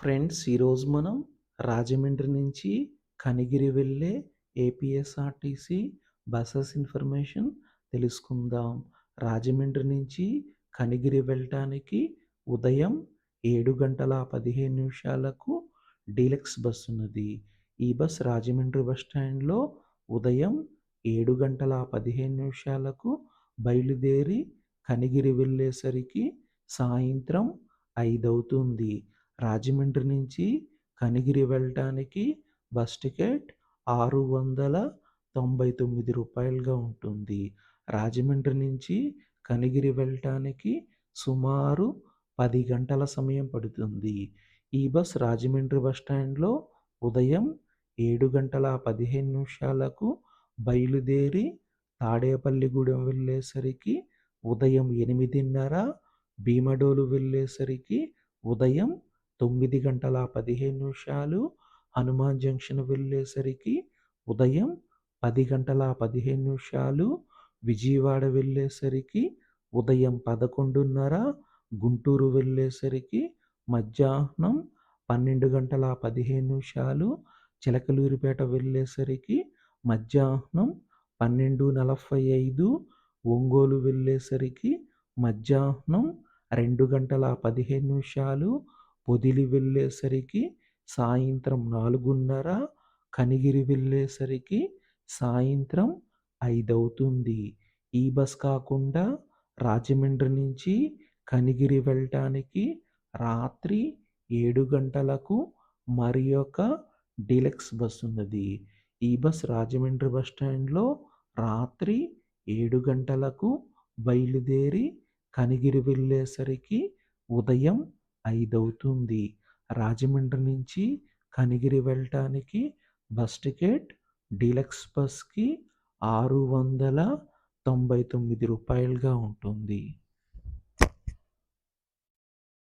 Friends, ఈరోజు మనం రాజమండ్రి నుంచి కనిగిరి వెళ్ళే ఏపీఎస్ఆర్టీసీ బసెస్ ఇన్ఫర్మేషన్ తెలుసుకుందాం. రాజమండ్రి నుంచి కనిగిరి వెళ్ళటానికి ఉదయం 7:15 డీలక్స్ బస్సు ఉన్నది. ఈ బస్ రాజమండ్రి బస్ స్టాండ్లో ఉదయం 7:15 బయలుదేరి కనిగిరి వెళ్ళేసరికి సాయంత్రం 5 అవుతుంది. రాజమండ్రి నుంచి కనిగిరి వెళ్ళటానికి బస్ టికెట్ రూ. 699 ఉంటుంది. రాజమండ్రి నుంచి కనిగిరి వెళ్ళటానికి సుమారు 10 గంటల సమయం పడుతుంది. ఈ బస్ రాజమండ్రి బస్ స్టాండ్లో ఉదయం 7:15 బయలుదేరి తాడేపల్లిగూడెం వెళ్ళేసరికి ఉదయం 8:30, భీమడోలు వెళ్ళేసరికి ఉదయం 9:15, హనుమాన్ జంక్షన్ వెళ్ళేసరికి ఉదయం 10:15, విజయవాడ వెళ్ళేసరికి ఉదయం 11:30, గుంటూరు వెళ్ళేసరికి మధ్యాహ్నం 12:15, చిలకలూరిపేట వెళ్ళేసరికి మధ్యాహ్నం 12:45, ఒంగోలు వెళ్ళేసరికి మధ్యాహ్నం 2:15, పొదిలి వెళ్ళేసరికి సాయంత్రం 4:30, కనిగిరి వెళ్ళేసరికి సాయంత్రం 5 అవుతుంది. ఈ బస్ కాకుండా రాజమండ్రి నుంచి కనిగిరి వెళ్ళటానికి రాత్రి 7 గంటలకు మరి ఒక డీలక్స్ బస్ ఉన్నది. ఈ బస్ రాజమండ్రి బస్ స్టాండ్లో రాత్రి 7 గంటలకు బయలుదేరి కనిగిరి వెళ్ళేసరికి ఉదయం 5 అవుతుంది. రాజమండ్రి నుంచి కనిగిరి వెళ్ళటానికి బస్ టికెట్ డీలక్స్ బస్కి రూ. 699 ఉంటుంది.